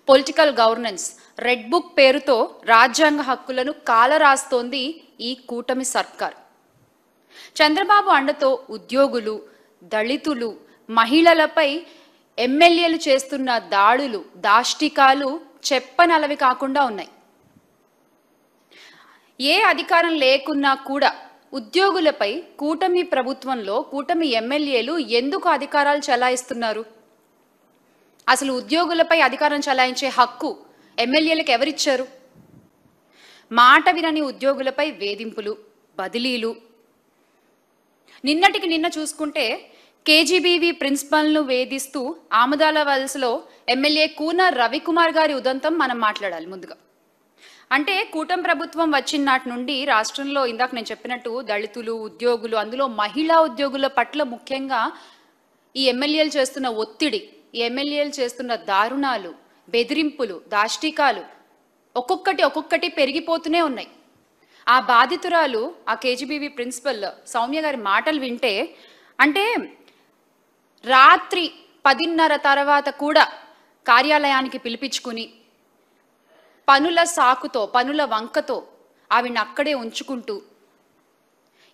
Political governance, red book పేరుతో రాజ్యాంగ హక్కులను కాలరాస్తోంది ఈ కూటమి సర్కార్. చంద్రబాబు అండతో ఉద్యోగులు, దళితులు, మహిళలపై ఎమ్మెల్యేలు చేస్తున్న దాడులు, దాష్టికాలు చెప్పనలవి కాకుండా ఉన్నాయి. ఏ అధికారం లేకున్నా కూడా ఉద్యోగులపై కూటమి ప్రభుత్వంలో కూటమి ఎమ్మెల్యేలు ఎందుకు అధికారాలు చలాయిస్తున్నారు? అసలు ఉద్యోగులపై అధికారం చలాయించే హక్కు ఎమ్మెల్యేలకు ఎవరిచ్చారు? మాట వినని ఉద్యోగులపై వేధింపులు, బదిలీలు. నిన్నటికి నిన్న చూసుకుంటే కేజీబీవీ ప్రిన్సిపల్ను వేధిస్తూ ఆముదాల వలసలో ఎమ్మెల్యే కూన రవికుమార్ గారి ఉదంతం మనం మాట్లాడాలి ముందుగా. అంటే కూటమి ప్రభుత్వం వచ్చిన నాటి నుండి రాష్ట్రంలో ఇందాక నేను చెప్పినట్టు దళితులు, ఉద్యోగులు, అందులో మహిళా ఉద్యోగుల పట్ల ముఖ్యంగా ఈ ఎమ్మెల్యేలు చేస్తున్న ఒత్తిడి, ఈ ఎమ్మెల్యేలు చేస్తున్న దారుణాలు, బెదిరింపులు, దాష్టికాలు ఒక్కొక్కటి పెరిగిపోతూనే ఉన్నాయి. ఆ బాధితురాలు, ఆ కేజీబీవీ ప్రిన్సిపల్ సౌమ్య గారి మాటలు వింటే, అంటే రాత్రి 10:30 తర్వాత కూడా కార్యాలయానికి పిలిపించుకుని పనుల సాకుతో, పనుల వంకతో ఆవిడ్ని అక్కడే ఉంచుకుంటూ,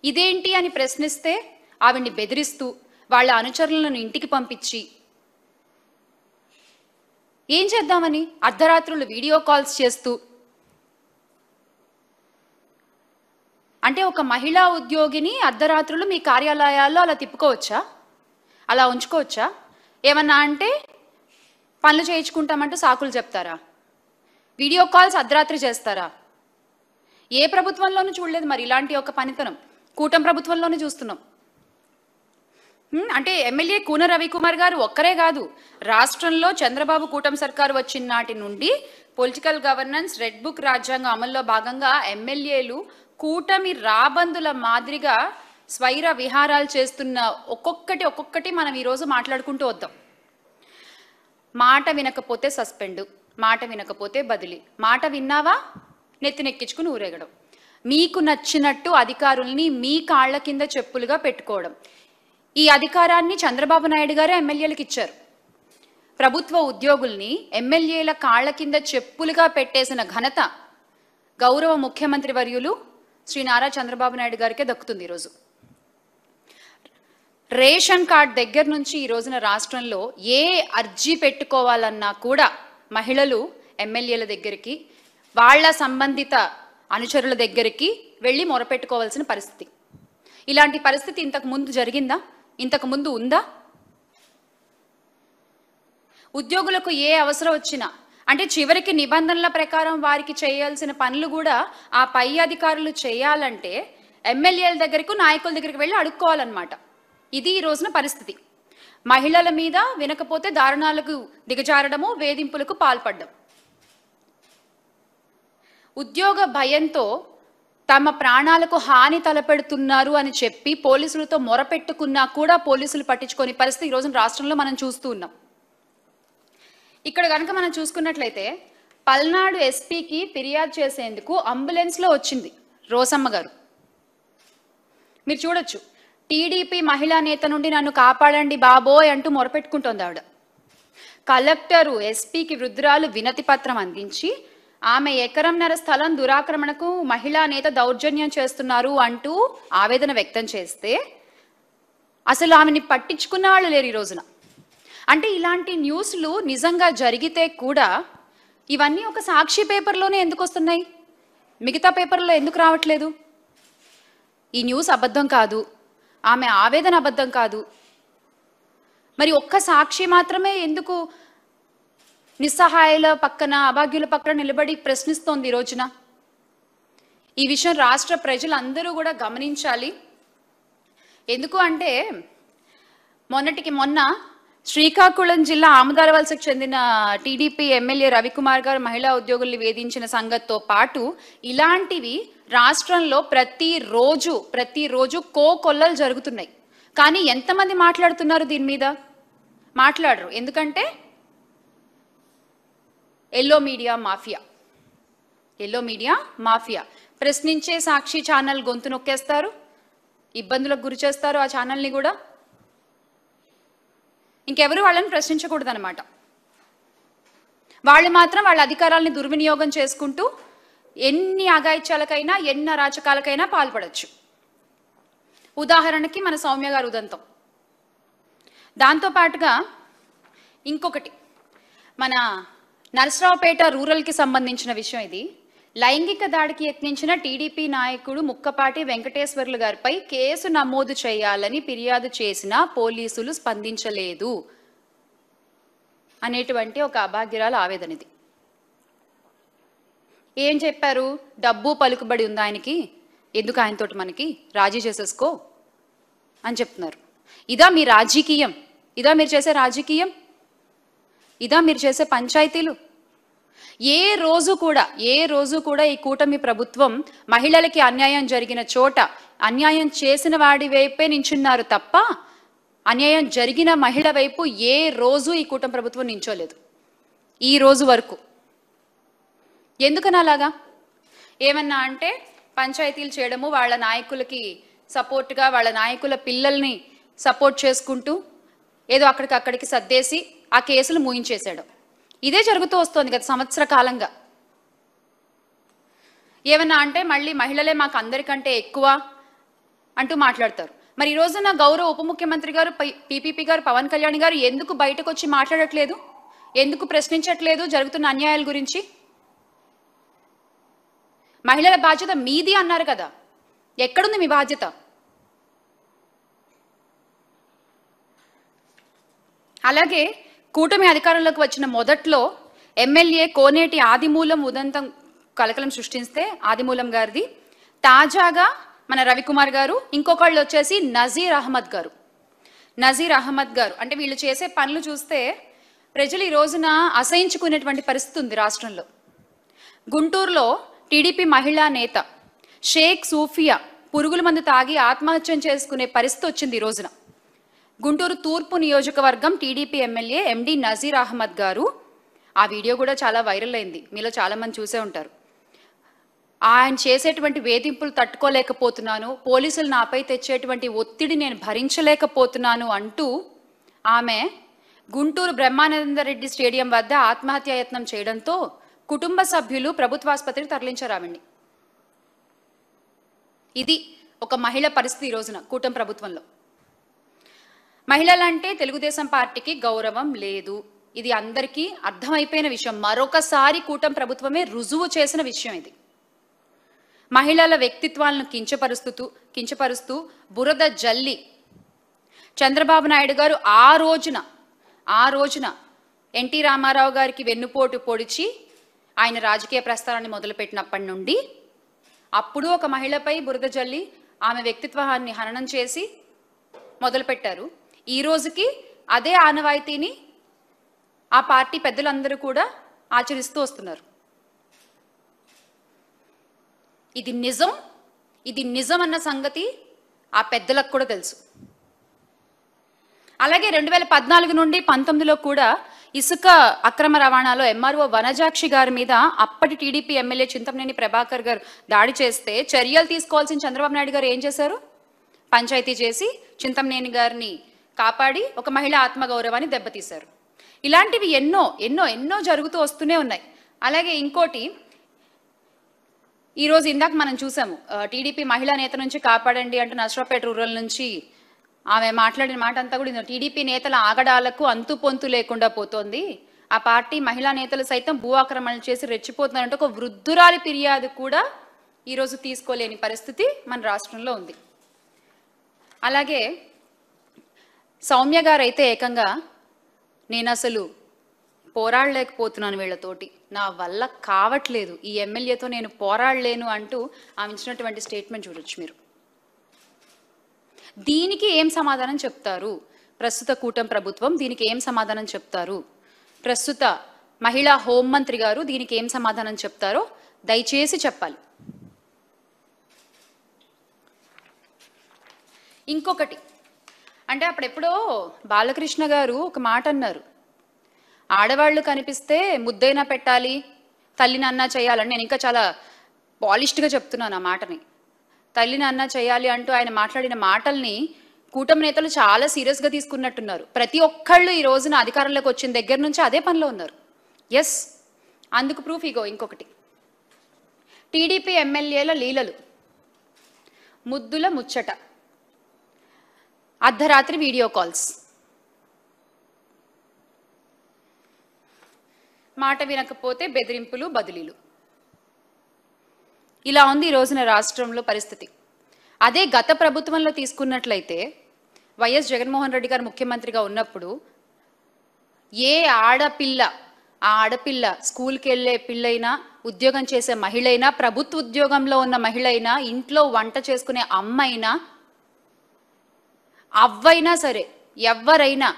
ఇదేంటి అని ప్రశ్నిస్తే ఆవిడ్ని బెదిరిస్తూ, వాళ్ళ అనుచరులను ఇంటికి పంపించి, ఏం చేద్దామని అర్ధరాత్రులు వీడియో కాల్స్ చేస్తూ, అంటే ఒక మహిళా ఉద్యోగిని అర్ధరాత్రులు మీ కార్యాలయాల్లో అలా తిప్పుకోవచ్చా? అలా ఉంచుకోవచ్చా? ఏమన్నా అంటే పనులు చేయించుకుంటామంటూ సాకులు చెప్తారా? వీడియో కాల్స్ అర్ధరాత్రి చేస్తారా? ఏ ప్రభుత్వంలోనూ చూడలేదు మరి ఇలాంటి ఒక పనితనం. కూటమి ప్రభుత్వంలోనే చూస్తున్నాం. అంటే ఎమ్మెల్యే కూన రవికుమార్ గారు ఒక్కరే కాదు, రాష్ట్రంలో చంద్రబాబు కూటమి సర్కారు వచ్చిన నాటి నుండి పొలిటికల్ గవర్నెన్స్, రెడ్ బుక్ రాజ్యాంగం అమల్లో భాగంగా ఎమ్మెల్యేలు కూటమి రాబందుల మాదిరిగా స్వైర విహారాలు చేస్తున్న ఒక్కొక్కటి మనం ఈరోజు మాట్లాడుకుంటూ వద్దాం. మాట వినకపోతే సస్పెండు, మాట వినకపోతే బదిలీ, మాట విన్నావా నెత్తినెక్కించుకుని ఊరేగడం, మీకు నచ్చినట్టు అధికారుల్ని మీ కాళ్ల కింద చెప్పులుగా పెట్టుకోవడం. ఈ అధికారాన్ని చంద్రబాబు నాయుడు గారే ఎమ్మెల్యేలకు ఇచ్చారు. ప్రభుత్వ ఉద్యోగుల్ని ఎమ్మెల్యేల కాళ్ల కింద చెప్పులుగా పెట్టేసిన ఘనత గౌరవ ముఖ్యమంత్రి వర్యులు శ్రీ నారా చంద్రబాబు నాయుడు గారికే దక్కుతుంది. ఈరోజు రేషన్ కార్డ్ దగ్గర నుంచి ఈ రోజున రాష్ట్రంలో ఏ అర్జీ పెట్టుకోవాలన్నా కూడా మహిళలు ఎమ్మెల్యేల దగ్గరికి, వాళ్ళ సంబంధిత అనుచరుల దగ్గరికి వెళ్ళి మొరపెట్టుకోవాల్సిన పరిస్థితి. ఇలాంటి పరిస్థితి ఇంతకు ముందు జరిగిందా? ఇంతకు ముందు ఉందా? ఉద్యోగులకు ఏ అవసరం వచ్చినా, అంటే చివరికి నిబంధనల ప్రకారం వారికి చేయాల్సిన పనులు కూడా ఆ పై అధికారులు చేయాలంటే ఎమ్మెల్యేల దగ్గరకు, నాయకుల దగ్గరికి వెళ్ళి అడుక్కోవాలన్నమాట. ఇది ఈ రోజున పరిస్థితి. మహిళల మీద వినకపోతే దారుణాలకు దిగజారడము, వేధింపులకు పాల్పడడం. ఉద్యోగ భయంతో తమ ప్రాణాలకు హాని తలపెడుతున్నారు అని చెప్పి పోలీసులతో మొరపెట్టుకున్నా కూడా పోలీసులు పట్టించుకోని పరిస్థితి ఈ రోజున రాష్ట్రంలో మనం చూస్తూ ఉన్నాం. ఇక్కడ కనుక మనం చూసుకున్నట్లయితే పల్నాడు ఎస్పీకి ఫిర్యాదు చేసేందుకు అంబులెన్స్లో వచ్చింది రోసమ్మ గారు. మీరు చూడొచ్చు, టీడీపీ మహిళా నేత నుండి నన్ను కాపాడండి బాబోయ్ అంటూ మొరపెట్టుకుంటోంది ఆవిడ. కలెక్టరు ఎస్పీకి వృద్ధురాలు వినతి పత్రం అందించి ఆమె ఎకరంన్నర స్థలం దురాక్రమణకు మహిళా నేత దౌర్జన్యం చేస్తున్నారు అంటూ ఆవేదన వ్యక్తం చేస్తే అసలు ఆమెని పట్టించుకున్న వాళ్ళు లేరు ఈ రోజున. అంటే ఇలాంటి న్యూస్లు నిజంగా జరిగితే కూడా ఇవన్నీ ఒక సాక్షి పేపర్లోనే ఎందుకు వస్తున్నాయి? మిగతా పేపర్లో ఎందుకు రావట్లేదు? ఈ న్యూస్ అబద్ధం కాదు, ఆమె ఆవేదన అబద్ధం కాదు, మరి ఒక్క సాక్షి మాత్రమే ఎందుకు నిస్సహాయుల పక్కన, అభాగ్యుల పక్కన నిలబడి ప్రశ్నిస్తోంది ఈ రోజున? ఈ విషయం రాష్ట్ర ప్రజలందరూ కూడా గమనించాలి. ఎందుకు అంటే మొన్నటికి మొన్న శ్రీకాకుళం జిల్లా ఆముదాల వలసకు చెందిన టీడీపీ ఎమ్మెల్యే రవికుమార్ గారు మహిళా ఉద్యోగుల్ని వేధించిన సంగతితో పాటు ఇలాంటివి రాష్ట్రంలో ప్రతిరోజు కోకొల్లలు జరుగుతున్నాయి. కానీ ఎంతమంది మాట్లాడుతున్నారు దీని మీద? మాట్లాడరు. ఎందుకంటే ఎల్లో మీడియా మాఫియా ప్రశ్నించే సాక్షి ఛానల్ గొంతు నొక్కేస్తారు, ఇబ్బందులకు గురి చేస్తారు ఆ ఛానల్ని కూడా. ఇంకెవరు వాళ్ళని ప్రశ్నించకూడదన్నమాట. వాళ్ళు మాత్రం వాళ్ళ అధికారాలని దుర్వినియోగం చేసుకుంటూ ఎన్ని అఘాయిత్యాలకైనా ఎన్ని అరాచకాలకైనా పాల్పడచ్చు. ఉదాహరణకి మన సౌమ్య గారు ఉదంతం. దాంతోపాటుగా ఇంకొకటి మన నరసరావుపేట రూరల్కి సంబంధించిన విషయం ఇది. లైంగిక దాడికి యత్నించిన టీడీపీ నాయకుడు ముక్కపాటి వెంకటేశ్వర్లు గారిపై కేసు నమోదు చేయాలని ఫిర్యాదు చేసినా పోలీసులు స్పందించలేదు అనేటువంటి ఒక అభాగ్యురాల ఆవేదన ఇది. ఏం చెప్పారు? డబ్బు పలుకుబడి ఉంది ఆయనకి, ఎందుకు ఆయనతోటి మనకి, రాజీ చేసేసుకో అని చెప్తున్నారు. ఇదా మీ రాజకీయం? ఇదా మీరు చేసే రాజకీయం? ఇదా మీరు చేసే పంచాయతీలు? ఏ రోజు కూడా ఈ కూటమి ప్రభుత్వం మహిళలకి అన్యాయం జరిగిన చోట అన్యాయం చేసిన వాడి వైపే నించున్నారు తప్ప అన్యాయం జరిగిన మహిళ వైపు ఏ రోజు ఈ కూటమి ప్రభుత్వం నించోలేదు ఈ రోజు వరకు. ఎందుకని అలాగా? ఏమన్నా అంటే పంచాయతీలు చేయడము, వాళ్ళ నాయకులకి సపోర్ట్గా వాళ్ళ నాయకుల పిల్లల్ని సపోర్ట్ చేసుకుంటూ ఏదో అక్కడికి సర్దేసి ఆ కేసులు మూయించేసాడు. ఇదే జరుగుతూ వస్తుంది గత సంవత్సర కాలంగా. ఏమన్నా అంటే మళ్ళీ మహిళలే మాకు అందరికంటే ఎక్కువ అంటూ మాట్లాడతారు. మరి ఈ రోజున గౌరవ ఉప ముఖ్యమంత్రి గారు పీపీపీ గారు పవన్ కళ్యాణ్ గారు ఎందుకు బయటకు వచ్చి మాట్లాడట్లేదు? ఎందుకు ప్రశ్నించట్లేదు జరుగుతున్న అన్యాయాల గురించి? మహిళల బాధ్యత మీది అన్నారు కదా, ఎక్కడుంది మీ బాధ్యత? అలాగే కూటమి అధికారంలోకి వచ్చిన మొదట్లో ఎమ్మెల్యే కోనేటి ఆదిమూలం ఉదంతం కలకలం సృష్టిస్తే ఆదిమూలం గారిది, తాజాగా మన రవికుమార్ గారు, ఇంకొకళ్ళు వచ్చేసి నజీర్ అహ్మద్ గారు అంటే వీళ్ళు చేసే పనులు చూస్తే ప్రజలు ఈ రోజున అసహించుకునేటువంటి పరిస్థితి ఉంది రాష్ట్రంలో. గుంటూరులో టీడీపీ మహిళా నేత షేక్ సూఫియా పురుగుల మందు తాగి ఆత్మహత్యం చేసుకునే పరిస్థితి వచ్చింది ఈ రోజున. గుంటూరు తూర్పు నియోజకవర్గం టీడీపీ ఎమ్మెల్యే ఎండి నజీర్ అహ్మద్ గారు, ఆ వీడియో కూడా చాలా వైరల్ అయింది, మీలో చాలామంది చూసే ఉంటారు. ఆయన చేసేటువంటి వేధింపులు తట్టుకోలేకపోతున్నాను, పోలీసులు నాపై తెచ్చేటువంటి ఒత్తిడి నేను భరించలేకపోతున్నాను అంటూ ఆమె గుంటూరు బ్రహ్మానందరెడ్డి స్టేడియం వద్ద ఆత్మహత్యాయత్నం చేయడంతో కుటుంబ సభ్యులు ప్రభుత్వాసుపత్రికి తరలించారు ఆవిడ్ని. ఇది ఒక మహిళ పరిస్థితి ఈ రోజున కూటమి ప్రభుత్వంలో. మహిళలంటే తెలుగుదేశం పార్టీకి గౌరవం లేదు, ఇది అందరికీ అర్థమైపోయిన విషయం. మరొకసారి కూటమి ప్రభుత్వమే రుజువు చేసిన విషయం ఇది. మహిళల వ్యక్తిత్వాలను కించపరుస్తూ బురద జల్లి చంద్రబాబు నాయుడు గారు ఆ రోజున ఎన్టీ రామారావు గారికి వెన్నుపోటు పొడిచి ఆయన రాజకీయ ప్రస్థానాన్ని మొదలుపెట్టినప్పటి నుండి అప్పుడు ఒక మహిళపై బురద జల్లి ఆమె వ్యక్తిత్వాన్ని హననం చేసి మొదలుపెట్టారు. ఈ రోజుకి అదే ఆనవాయితీని ఆ పార్టీ పెద్దలందరూ కూడా ఆచరిస్తూ వస్తున్నారు. ఇది నిజం అన్న సంగతి ఆ పెద్దలకు కూడా తెలుసు. అలాగే 2014 నుండి 19లో కూడా ఇసుక అక్రమ రవాణాలో ఎంఆర్ఓ వనజాక్షి గారి మీద అప్పటి టీడీపీ ఎమ్మెల్యే చింతమనేని ప్రభాకర్ గారు దాడి చేస్తే చర్యలు తీసుకోవాల్సిన చంద్రబాబు నాయుడు గారు ఏం చేశారు? పంచాయతీ చేసి చింతమనేని గారిని కాపాడి ఒక మహిళ ఆత్మగౌరవాన్ని దెబ్బతీశారు. ఇలాంటివి ఎన్నో జరుగుతూ వస్తూనే ఉన్నాయి. అలాగే ఇంకోటి, ఈరోజు ఇందాక మనం చూసాము, టీడీపీ మహిళా నేత నుంచి కాపాడండి అంటూ నరసరావుపేట రూరల్ నుంచి ఆమె మాట్లాడిన మాట అంతా కూడా టీడీపీ నేతల ఆగడాలకు అంతు పొంతు లేకుండా పోతోంది, ఆ పార్టీ మహిళా నేతలు సైతం భూ ఆక్రమణలు చేసి రెచ్చిపోతున్నారంటే ఒక వృద్ధురాలి ఫిర్యాదు కూడా ఈరోజు తీసుకోలేని పరిస్థితి మన రాష్ట్రంలో ఉంది. అలాగే సౌమ్య గారు అయితే ఏకంగా నేను అసలు పోరాడలేకపోతున్నాను వీళ్ళతోటి, నా వల్ల కావట్లేదు, ఈ ఎమ్మెల్యేతో నేను పోరాడలేను అంటూ ఆమె ఇచ్చినటువంటి స్టేట్మెంట్ చూడొచ్చు మీరు. దీనికి ఏం సమాధానం చెప్తారు ప్రస్తుత కూటమి ప్రభుత్వం? దీనికి ఏం సమాధానం చెప్తారు ప్రస్తుత మహిళా హోంమంత్రి గారు? దీనికి ఏం సమాధానం చెప్తారో దయచేసి చెప్పాలి. ఇంకొకటి అంటే అప్పుడెప్పుడో బాలకృష్ణ గారు ఒక మాట అన్నారు, ఆడవాళ్ళు కనిపిస్తే ముద్దైనా పెట్టాలి, తల్లిని అన్నా చేయాలని. నేను ఇంకా చాలా పాలిష్డ్గా చెప్తున్నాను ఆ మాటని. తల్లిని అన్నా చేయాలి అంటూ ఆయన మాట్లాడిన మాటల్ని కూటమి నేతలు చాలా సీరియస్గా తీసుకున్నట్టున్నారు. ప్రతి ఒక్కళ్ళు ఈ రోజున అధికారంలోకి వచ్చిన దగ్గర నుంచి అదే పనిలో ఉన్నారు. ఎస్, అందుకు ప్రూఫ్ ఇగో ఇంకొకటి. టీడీపీ ఎమ్మెల్యేల లీలలు, ముద్దుల ముచ్చట, అర్ధరాత్రి వీడియో కాల్స్, మాట వినకపోతే బెదిరింపులు బదిలీలు. ఇలా ఉంది ఈ రోజున రాష్ట్రంలో పరిస్థితి. అదే గత ప్రభుత్వంలో తీసుకున్నట్లయితే వైఎస్ జగన్మోహన్ రెడ్డి గారు ముఖ్యమంత్రిగా ఉన్నప్పుడు ఏ ఆడపిల్ల, ఆ ఆడపిల్ల స్కూల్కి వెళ్ళే పిల్లైనా, ఉద్యోగం చేసే మహిళైనా, ప్రభుత్వ ఉద్యోగంలో ఉన్న మహిళైనా, ఇంట్లో వంట చేసుకునే అమ్మైనా, అవ్వైనా సరే ఎవరైనా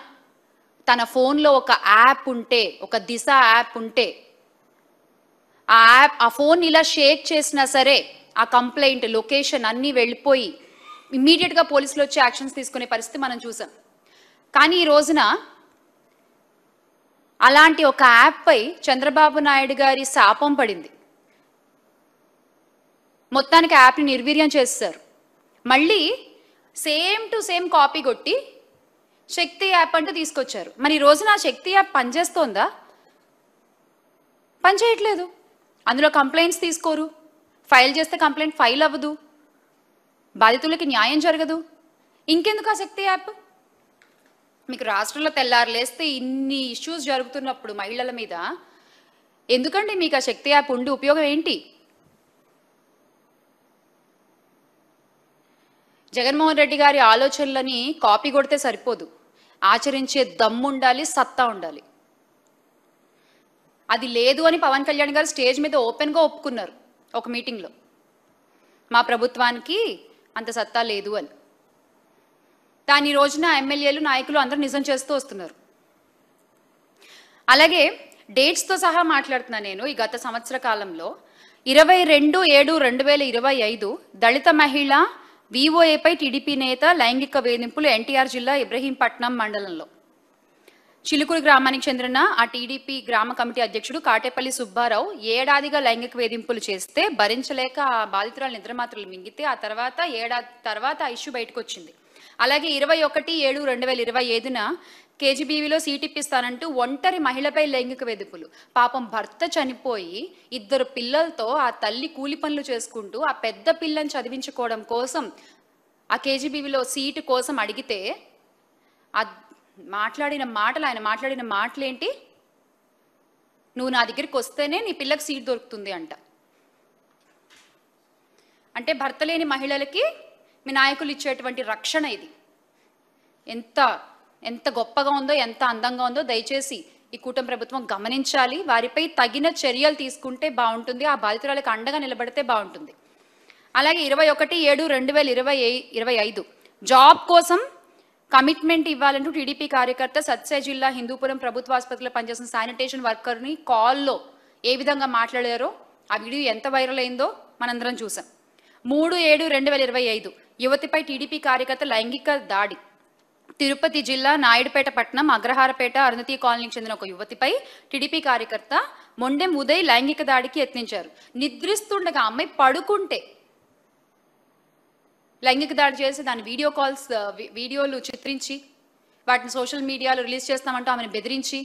తన ఫోన్లో ఒక యాప్ ఉంటే, ఒక దిశ యాప్ ఉంటే, ఆ ఫోన్ ఇలా షేక్ చేసినా సరే ఆ కంప్లైంట్ లొకేషన్ అన్నీ వెళ్ళిపోయి ఇమ్మీడియట్గా పోలీసులు వచ్చి యాక్షన్స్ తీసుకునే పరిస్థితి మనం చూసాం. కానీ ఈ రోజున అలాంటి ఒక యాప్పై చంద్రబాబు నాయుడు గారి శాపం పడింది. మొత్తానికి యాప్ని నిర్వీర్యం చేస్తారు. మళ్ళీ సేమ్ టు సేమ్ కాపీ కొట్టి శక్తి యాప్ అంటూ తీసుకొచ్చారు. మరి ఈ రోజున ఆ శక్తి యాప్ పనిచేస్తోందా? పనిచేయట్లేదు. అందులో కంప్లైంట్స్ తీసుకోరు, ఫైల్ చేస్తే కంప్లైంట్ ఫైల్ అవ్వదు, బాధితులకి న్యాయం జరగదు. ఇంకెందుకు ఆ శక్తి యాప్? మీకు రాష్ట్రంలో తెల్లారులేస్తే ఇన్ని ఇష్యూస్ జరుగుతున్నప్పుడు మహిళల మీద ఎందుకండి మీకు ఆ శక్తి యాప్ ఉండి ఉపయోగం ఏంటి? జగన్మోహన్ రెడ్డి గారి ఆలోచనలని కాపీ కొడితే సరిపోదు, ఆచరించే దమ్ము ఉండాలి, సత్తా ఉండాలి. అది లేదు అని పవన్ కళ్యాణ్ గారు స్టేజ్ మీద ఓపెన్గా ఒప్పుకున్నారు ఒక మీటింగ్లో, మా ప్రభుత్వానికి అంత సత్తా లేదు అని. దాని రోజున ఎమ్మెల్యేలు, నాయకులు అందరూ నిజం చేస్తూ వస్తున్నారు. అలాగే డేట్స్తో సహా మాట్లాడుతున్నాను నేను. ఈ గత సంవత్సర కాలంలో 22/7/2025 దళిత మహిళ విఓఏపై టీడీపీ నేత లైంగిక వేధింపులు ఎన్టీఆర్ జిల్లా ఇబ్రహీంపట్నం మండలంలో చిలుకూరు గ్రామానికి చెందిన ఆ టీడీపీ గ్రామ కమిటీ అధ్యక్షుడు కాటేపల్లి సుబ్బారావు ఏడాదిగా లైంగిక వేధింపులు చేస్తే భరించలేక ఆ బాధితురాలు నిద్రమాత్రలు మింగితే ఆ తర్వాత ఏడాది తర్వాత ఆ ఇష్యూ బయటకు వచ్చింది. అలాగే 21/7/2025న కేజీబీవీలో సీట్ ఇప్పిస్తానంటూ ఒంటరి మహిళపై లైంగిక వేధింపులు. పాపం భర్త చనిపోయి 2 పిల్లలతో ఆ తల్లి కూలి పనులు చేసుకుంటూ ఆ పెద్ద పిల్లని చదివించుకోవడం కోసం ఆ కేజీబీవీలో సీటు కోసం అడిగితే ఆయన మాట్లాడిన మాటలేంటి? నువ్వు నా దగ్గరికి వస్తేనే నీ పిల్లకి సీట్ దొరుకుతుంది అంట. అంటే భర్త లేని మహిళలకి మీ నాయకులు ఇచ్చేటువంటి రక్షణ ఇది. ఎంత గొప్పగా ఉందో, ఎంత అందంగా ఉందో దయచేసి ఈ కూటమి ప్రభుత్వం గమనించాలి. వారిపై తగిన చర్యలు తీసుకుంటే బాగుంటుంది, ఆ బాధితురాలకు అండగా నిలబడితే బాగుంటుంది. అలాగే 21/7/2025 జాబ్ కోసం కమిట్మెంట్ ఇవ్వాలంటూ టీడీపీ కార్యకర్త సత్సై జిల్లా హిందూపురం ప్రభుత్వ ఆసుపత్రిలో పనిచేసిన శానిటేషన్ వర్కర్ని కాల్లో ఏ విధంగా మాట్లాడారో ఆ వీడియో ఎంత వైరల్ అయిందో మనందరం చూసాం. 3/7/2025 యువతిపై టీడీపీ కార్యకర్త లైంగిక దాడి. తిరుపతి జిల్లా నాయుడుపేట పట్టణం అగ్రహారపేట అరుణతి కాలనీకి చెందిన ఒక యువతిపై టీడీపీ కార్యకర్త మొండెం ఉదయ్ లైంగిక దాడికి యత్నించారు. నిద్రిస్తుండగా అమ్మాయి పడుకుంటే లైంగిక దాడి చేసి దాని వీడియోలు చిత్రించి వాటిని సోషల్ మీడియాలో రిలీజ్ చేస్తామంటూ ఆమెను బెదిరించి,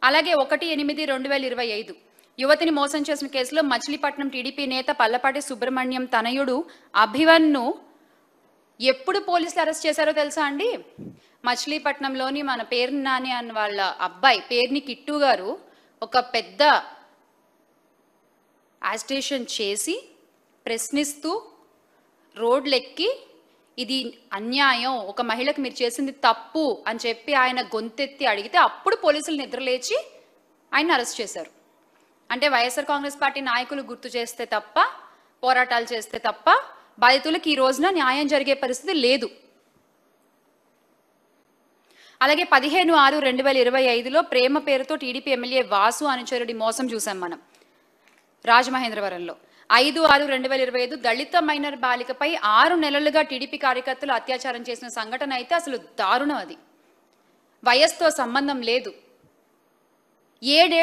అలాగే 1/8/2025 యువతిని మోసం చేసిన కేసులో మచిలీపట్నం టీడీపీ నేత పల్లపాటి సుబ్రహ్మణ్యం తనయుడు అభివన్ను ఎప్పుడు పోలీసులు అరెస్ట్ చేశారో తెలుసా అండి? మచిలీపట్నంలోని మన పేర్ని నాని అన్న వాళ్ళ అబ్బాయి పేర్ని కిట్టు గారు ఒక పెద్ద యాజిటేషన్ చేసి ప్రశ్నిస్తూ రోడ్లెక్కి ఇది అన్యాయం, ఒక మహిళకు మీరు చేసింది తప్పు అని చెప్పి ఆయన గొంతెత్తి అడిగితే అప్పుడు పోలీసులు నిద్రలేచి ఆయన అరెస్ట్ చేశారు. అంటే వైఎస్ఆర్ కాంగ్రెస్ పార్టీ నాయకులు గుర్తు చేస్తే తప్ప, పోరాటాలు చేస్తే తప్ప బాధితులకు ఈ రోజున న్యాయం జరిగే పరిస్థితి లేదు. అలాగే 15/6/2025లో ప్రేమ పేరుతో టీడీపీ ఎమ్మెల్యే వాసు అనుచరుడి మోసం చూసాం మనం రాజమహేంద్రవరంలో. 5/6/2025 దళిత మైనర్ బాలికపై 6 నెలలుగా టీడీపీ కార్యకర్తలు అత్యాచారం చేసిన సంఘటన అయితే అసలు దారుణం. అది వయస్సుతో సంబంధం లేదు. 7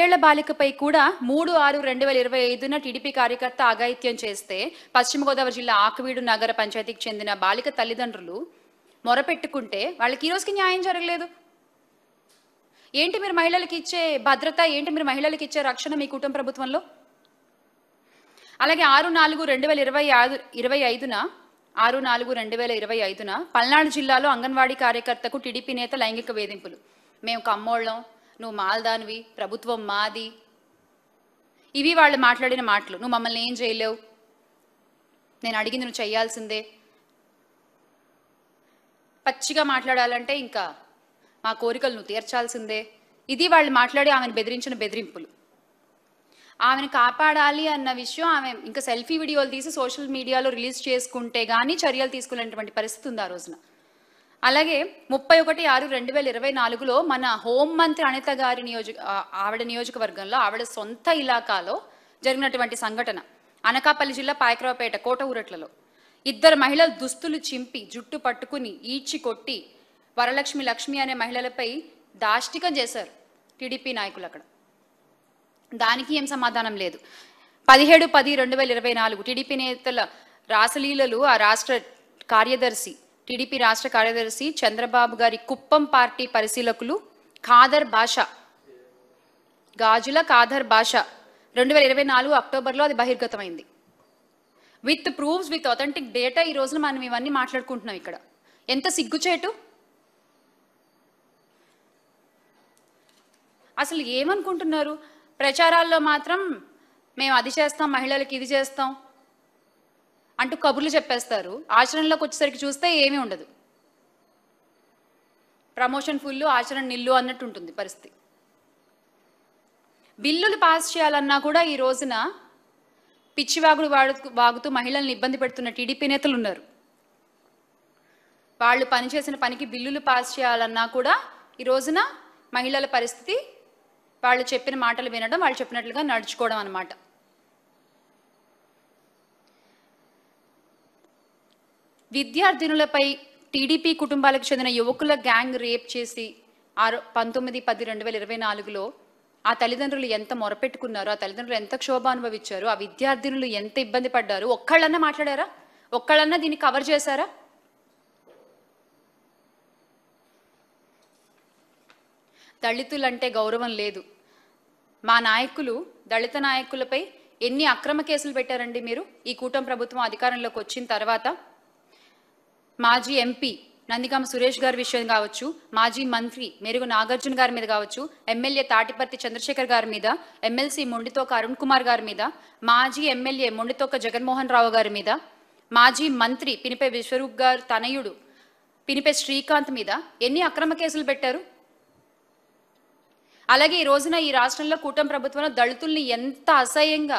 ఏళ్ల బాలికపై కూడా 3/6/2025న టీడీపీ కార్యకర్త అఘాయిత్యం చేస్తే పశ్చిమ గోదావరి జిల్లా ఆకువీడు నగర పంచాయతీకి చెందిన బాలిక తల్లిదండ్రులు మొరపెట్టుకుంటే వాళ్ళకి ఈ రోజుకి న్యాయం జరగలేదు. ఏంటి మీరు మహిళలకు ఇచ్చే భద్రత, ఏంటి మీరు మహిళలకు ఇచ్చే రక్షణ మీ కుటుంబ ప్రభుత్వంలో? అలాగే 6/4/2025న పల్నాడు జిల్లాలో అంగన్వాడీ కార్యకర్తకు టీడీపీ నేత లైంగిక వేధింపులు. మేము కమ్మోళ్ళం, నువ్వు మాల్దానివి, ప్రభుత్వం మాది, ఇవి వాళ్ళు మాట్లాడిన మాటలు. నువ్వు మమ్మల్ని ఏం చేయలేవు, నేను అడిగింది నువ్వు చేయాల్సిందే. పచ్చిగా మాట్లాడాలంటే ఇంకా మా కోరికలు నువ్వు తీర్చాల్సిందే. ఇది వాళ్ళు మాట్లాడి ఆమెను బెదిరించిన బెదిరింపులు. ఆమెను కాపాడాలి అన్న విషయం ఆమె ఇంకా సెల్ఫీ వీడియోలు తీసి సోషల్ మీడియాలో రిలీజ్ చేసుకుంటే కానీ చర్యలు తీసుకునేటువంటి పరిస్థితి ఉంది ఆ రోజున. అలాగే 31/6/2024లో మన హోంమంత్రి అనిత గారి ఆవిడ నియోజకవర్గంలో ఆవిడ సొంత ఇలాకాలో జరిగినటువంటి సంఘటన. అనకాపల్లి జిల్లా పాయకరావుపేట కోట ఊరట్లలో 2 మహిళలు దుస్తులు చింపి జుట్టు పట్టుకుని ఈడ్చి కొట్టి వరలక్ష్మి, లక్ష్మి అనే మహిళలపై దాష్టికం చేశారు టీడీపీ నాయకులు. అక్కడ దానికి ఏం సమాధానం లేదు. 17/10/2024 టీడీపీ నేతల రాసలీలలు ఆ రాష్ట్ర కార్యదర్శి, టీడీపీ రాష్ట్ర కార్యదర్శి చంద్రబాబు గారి కుప్పం పార్టీ పరిశీలకులు గాజుల ఖాదర్ బాషా 2024 అక్టోబర్లో అది బహిర్గతమైంది. With proofs, with authentic data ఈ రోజున మనం ఇవన్నీ మాట్లాడుకుంటున్నాం. ఇక్కడ ఎంత సిగ్గుచేటు! అసలు ఏమనుకుంటున్నారు? ప్రచారాల్లో మాత్రం మేము అది చేస్తాం, మహిళలకి ఇది చేస్తాం అంటూ కబుర్లు చెప్పేస్తారు. ఆచరణలోకి వచ్చేసరికి చూస్తే ఏమీ ఉండదు. ప్రమోషన్ ఫుల్లు, ఆచరణ నిల్లు అన్నట్టు ఉంటుంది పరిస్థితి. బిల్లులు పాస్ చేయాలన్నా కూడా ఈ రోజున పిచ్చివాగుడు వాగుతూ మహిళల్ని ఇబ్బంది పెడుతున్న టీడీపీ నేతలు ఉన్నారు. వాళ్ళు పనిచేసిన పనికి బిల్లులు పాస్ చేయాలన్నా కూడా ఈ రోజున మహిళల పరిస్థితి వాళ్ళు చెప్పిన మాటలు వినడం, వాళ్ళు చెప్పినట్లుగా నడుచుకోవడం అన్నమాట. విద్యార్థినులపై టీడీపీ కుటుంబాలకు చెందిన యువకుల గ్యాంగ్ రేప్ చేసి 19/10/2024లో ఆ తల్లిదండ్రులు ఎంత మొరపెట్టుకున్నారు, ఆ తల్లిదండ్రులు ఎంత క్షోభ అనుభవించారు, ఆ విద్యార్థినులు ఎంత ఇబ్బంది పడ్డారు, ఒక్కళ్ళన్నా మాట్లాడారా? ఒక్కళ్ళన్నా దీన్ని కవర్ చేశారా? దళితులంటే గౌరవం లేదు. మా నాయకులు, దళిత నాయకులపై ఎన్ని అక్రమ కేసులు పెట్టారండి మీరు ఈ కూటమి ప్రభుత్వం అధికారంలోకి వచ్చిన తర్వాత? మాజీ ఎంపీ నందిగామ సురేష్ గారి విషయం కావచ్చు, మాజీ మంత్రి మెరుగు నాగార్జున గారి మీద కావచ్చు, ఎమ్మెల్యే తాటిపర్తి చంద్రశేఖర్ గారి మీద, ఎమ్మెల్సీ మొండితోక అరుణ్ కుమార్ గారి మీద, మాజీ ఎమ్మెల్యే మొండితోక జగన్మోహన్ రావు గారి మీద, మాజీ మంత్రి పినిపే విశ్వరూప్ గారు తనయుడు పినిపే శ్రీకాంత్ మీద ఎన్ని అక్రమ కేసులు పెట్టారు? అలాగే ఈ రోజున ఈ రాష్ట్రంలో కూటమి ప్రభుత్వంలో దళితుల్ని ఎంత అసహ్యంగా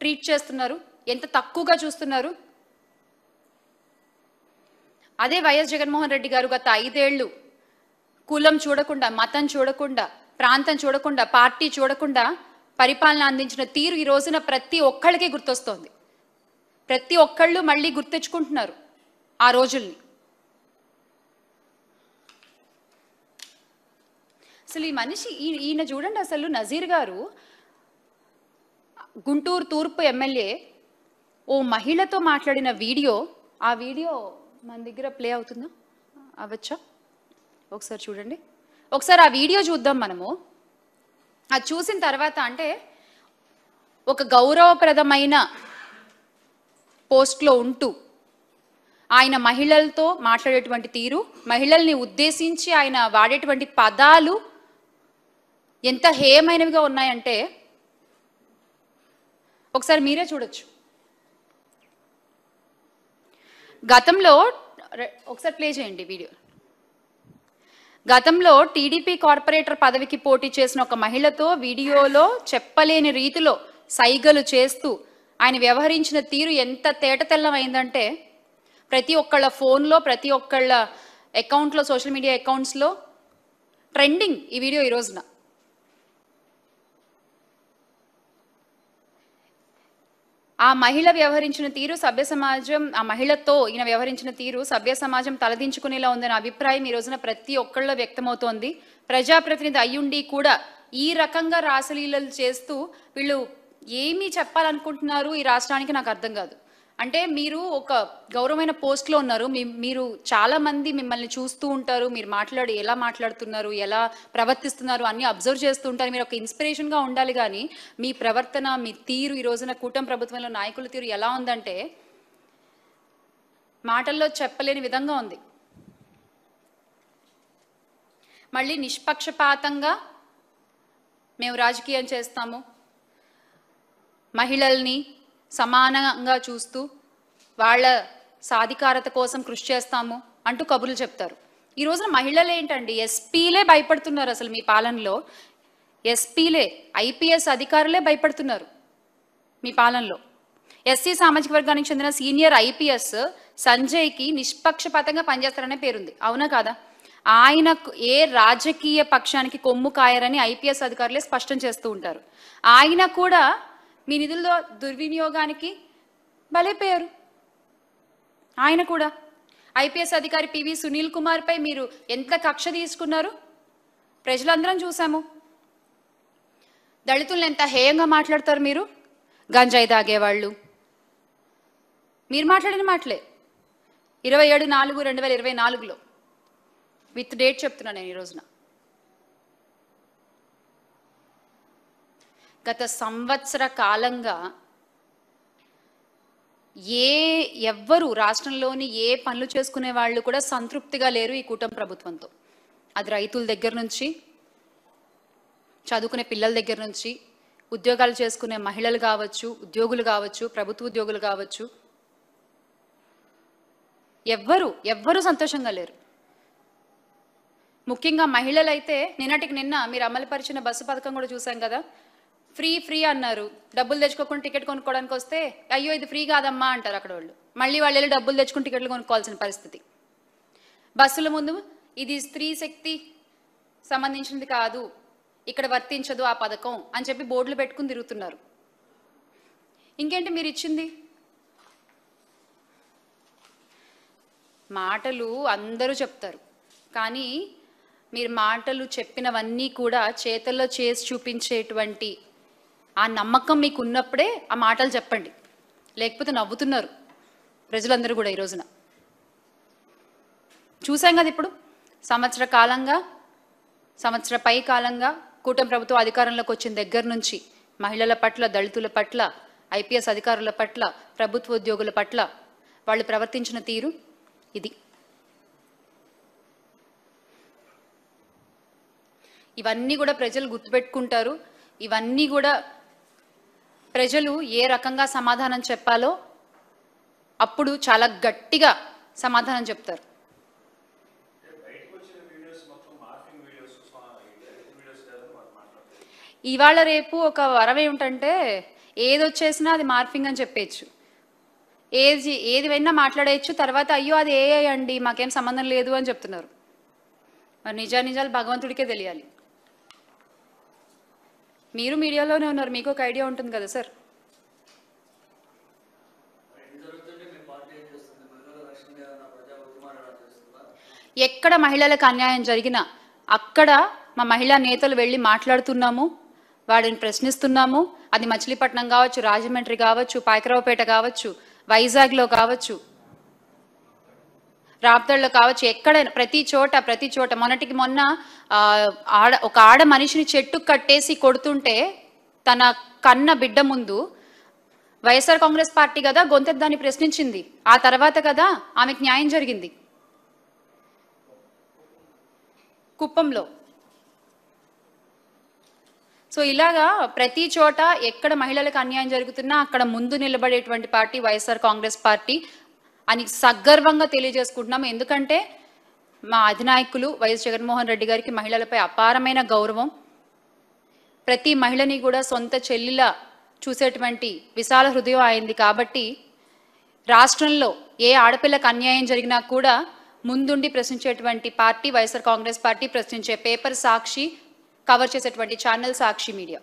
ట్రీట్ చేస్తున్నారు, ఎంత తక్కువగా చూస్తున్నారు. అదే వైఎస్ జగన్మోహన్ రెడ్డి గారు గత 5 ఏళ్ళు కులం చూడకుండా, మతం చూడకుండా, ప్రాంతం చూడకుండా, పార్టీ చూడకుండా పరిపాలన అందించిన తీరు ఈ రోజున ప్రతి ఒక్కళ్ళకి గుర్తొస్తోంది. ప్రతి ఒక్కళ్ళు మళ్ళీ గుర్తెచ్చుకుంటున్నారు ఆ రోజుల్ని. అసలు ఈ మనిషి ఈయన చూడండి, అసలు నజీర్ గారు గుంటూరు తూర్పు ఎమ్మెల్యే ఓ మహిళతో మాట్లాడిన వీడియో, ఆ వీడియో మన దగ్గర ప్లే అవుతుందా? అవ్వచ్చా? ఒకసారి చూడండి, ఒకసారి ఆ వీడియో చూద్దాం మనము. అది చూసిన తర్వాత అంటే ఒక గౌరవప్రదమైన పోస్ట్లో ఉంటూ ఆయన మహిళలతో మాట్లాడేటువంటి తీరు, మహిళల్ని ఉద్దేశించి ఆయన వాడేటువంటి పదాలు ఎంత హేయమైనవిగా ఉన్నాయంటే ఒకసారి మీరే చూడొచ్చు. గతంలో ఒకసారి ప్లే చేయండి వీడియో. గతంలో టీడీపీ కార్పొరేటర్ పదవికి పోటీ చేసిన ఒక మహిళతో వీడియోలో చెప్పలేని రీతిలో సైగలు చేస్తూ ఆయన వ్యవహరించిన తీరు ఎంత తేటతెల్లమైందంటే ప్రతి ఒక్కళ్ళ ఫోన్లో, ప్రతి ఒక్కళ్ళ అకౌంట్లో, సోషల్ మీడియా అకౌంట్స్లో ట్రెండింగ్ ఈ వీడియో ఈ రోజున. ఆ మహిళ వ్యవహరించిన తీరు సభ్య సమాజం, ఆ మహిళతో ఈయన వ్యవహరించిన తీరు సభ్య సమాజం తలదించుకునేలా ఉందనే అభిప్రాయం ఈ రోజున ప్రతి ఒక్కళ్ళ వ్యక్తమవుతోంది. ప్రజాప్రతినిధి అయ్యుండి కూడా ఈ రకంగా రాసలీలలు చేస్తూ వీళ్ళు ఏమీ చెప్పాలనుకుంటున్నారు ఈ రాష్ట్రానికి నాకు అర్థం కాదు. అంటే మీరు ఒక గౌరవమైన పోస్ట్లో ఉన్నారు. మీరు చాలా మంది మిమ్మల్ని చూస్తూ ఉంటారు. మీరు ఎలా మాట్లాడుతున్నారు, ఎలా ప్రవర్తిస్తున్నారు అన్నీ అబ్జర్వ్ చేస్తూ ఉంటారు. మీరు ఒక ఇన్స్పిరేషన్గా ఉండాలి. కానీ మీ ప్రవర్తన, మీ తీరు ఈ రోజున కూటమి ప్రభుత్వంలో నాయకుల తీరు ఎలా ఉందంటే మాటల్లో చెప్పలేని విధంగా ఉంది. మళ్ళీ నిష్పక్షపాతంగా మేము రాజకీయం చేస్తాము, మహిళల్ని సమానంగా చూస్తూ వాళ్ళ సాధికారత కోసం కృషి చేస్తాము అంటూ కబుర్లు చెప్తారు. ఈ రోజున మహిళలు ఏంటండి, ఎస్పీలే భయపడుతున్నారు. అసలు మీ పాలనలో ఎస్పీలే, ఐపీఎస్ అధికారులే భయపడుతున్నారు మీ పాలనలో. ఎస్సీ సామాజిక వర్గానికి చెందిన సీనియర్ ఐపీఎస్ సంజయ్కి నిష్పక్షపాతంగా పనిచేస్తారనే పేరుంది. అవునా కాదా? ఆయన ఏ రాజకీయ పక్షానికి కొమ్ము కాయరని ఐపీఎస్ అధికారులే స్పష్టం చేస్తూ ఉంటారు. ఆయన కూడా మీ నిధుల్లో దుర్వినియోగానికి బలైపోయారు. ఆయన కూడా ఐపీఎస్ అధికారి పివి సునీల్ కుమార్పై మీరు ఎంత కక్ష తీసుకున్నారు ప్రజలందరం చూసాము. దళితులను ఎంత హేయంగా మాట్లాడతారు మీరు. గంజాయి తాగేవాళ్ళు మీరు మాట్లాడిన మాటలే 27/4/2024లో విత్ డేట్ చెప్తున్నా నేను. ఈ రోజున గత సంవత్సర కాలంగా ఎవ్వరు రాష్ట్రంలోని ఏ పనులు చేసుకునే వాళ్ళు కూడా సంతృప్తిగా లేరు ఈ కూటమి ప్రభుత్వంతో. అది రైతుల దగ్గర నుంచి, చదువుకునే పిల్లల దగ్గర నుంచి, ఉద్యోగాలు చేసుకునే మహిళలు కావచ్చు, ఉద్యోగులు కావచ్చు, ప్రభుత్వ ఉద్యోగులు కావచ్చు, ఎవ్వరు సంతోషంగా లేరు. ముఖ్యంగా మహిళలైతే నిన్నటికి నిన్న మీరు అమలుపరిచిన బస్సు పథకం కూడా చూసాం కదా. ఫ్రీ అన్నారు. డబ్బులు తెచ్చుకోకుండా టికెట్ కొనుక్కోవడానికి వస్తే అయ్యో ఇది ఫ్రీ కాదమ్మా అంటారు అక్కడ వాళ్ళు. మళ్ళీ వాళ్ళు వెళ్ళి డబ్బులు తెచ్చుకుని టికెట్లు కొనుక్కోవాల్సిన పరిస్థితి. బస్సుల ముందు ఇది స్త్రీ శక్తి సంబంధించినది కాదు, ఇక్కడ వర్తించదు ఆ పథకం అని చెప్పి బోర్డులు పెట్టుకుని తిరుగుతున్నారు. ఇంకేంటి మీరు ఇచ్చింది? మాటలు అందరూ చెప్తారు, కానీ మీరు మాటలు చెప్పినవన్నీ కూడా చేతల్లో చేసి చూపించేటువంటి ఆ నమ్మకం మీకు ఉన్నప్పుడే ఆ మాటలు చెప్పండి. లేకపోతే నవ్వుతున్నారు ప్రజలందరూ కూడా. ఈ రోజున చూసాం కదా, ఇప్పుడు సంవత్సర పై కాలంగా కూటమి ప్రభుత్వం అధికారంలోకి వచ్చిన దగ్గర నుంచి మహిళల పట్ల, దళితుల పట్ల, ఐపీఎస్ అధికారుల పట్ల, ప్రభుత్వ ఉద్యోగుల పట్ల వాళ్ళు ప్రవర్తించిన తీరు ఇది. ఇవన్నీ కూడా ప్రజలు గుర్తుపెట్టుకుంటారు. ఇవన్నీ కూడా ప్రజలు ఏ రకంగా సమాధానం చెప్పాలో అప్పుడు చాలా గట్టిగా సమాధానం చెప్తారు. ఇవాళ రేపు ఒక వరం ఏమిటంటే ఏదొచ్చేసినా అది మార్ఫింగ్ అని చెప్పేయచ్చు, ఏది అయినా మాట్లాడేయచ్చు. తర్వాత అయ్యో అది ఏఐ అండి మాకేం సంబంధం లేదు అని చెప్తున్నారు. మరి నిజాలు భగవంతుడికే తెలియాలి. మీరు మీడియాలోనే ఉన్నారు, మీకు ఒక ఐడియా ఉంటుంది కదా సార్. ఎక్కడ మహిళలకు అన్యాయం జరిగినా అక్కడ మా మహిళా నేతలు వెళ్ళి మాట్లాడుతున్నాము, వాడిని ప్రశ్నిస్తున్నాము. అది మచిలీపట్నం కావచ్చు, రాజమండ్రి కావచ్చు, పాయకరావుపేట కావచ్చు, వైజాగ్లో కావచ్చు, రాప్తాడులో కావచ్చు, ఎక్కడైనా ప్రతి చోట మొన్నటికి మొన్న ఒక ఆడ మనిషిని చెట్టు కట్టేసి కొడుతుంటే తన కన్న బిడ్డ ముందు వైఎస్ఆర్ కాంగ్రెస్ పార్టీ కదా గొంతెద్దాన్ని ప్రశ్నించింది. ఆ తర్వాత కదా ఆమెకు న్యాయం జరిగింది కుప్పంలో. సో ఇలాగా ప్రతి చోట ఎక్కడ మహిళలకు అన్యాయం జరుగుతున్నా అక్కడ ముందు నిలబడేటువంటి పార్టీ వైఎస్ఆర్ కాంగ్రెస్ పార్టీ అని సగర్వంగా తెలియజేసుకుంటున్నాము. ఎందుకంటే మా అధినాయకులు వైఎస్ జగన్మోహన్ రెడ్డి గారికి మహిళలపై అపారమైన గౌరవం. ప్రతి మహిళని కూడా సొంత చెల్లిలా చూసేటువంటి విశాల హృదయం అయింది. కాబట్టి రాష్ట్రంలో ఏ ఆడపిల్లకు అన్యాయం జరిగినా కూడా ముందుండి ప్రశ్నించేటువంటి పార్టీ వైఎస్ఆర్ కాంగ్రెస్ పార్టీ, ప్రశ్నించే పేపర్ సాక్షి, కవర్ చేసేటువంటి ఛానల్ సాక్షి మీడియా.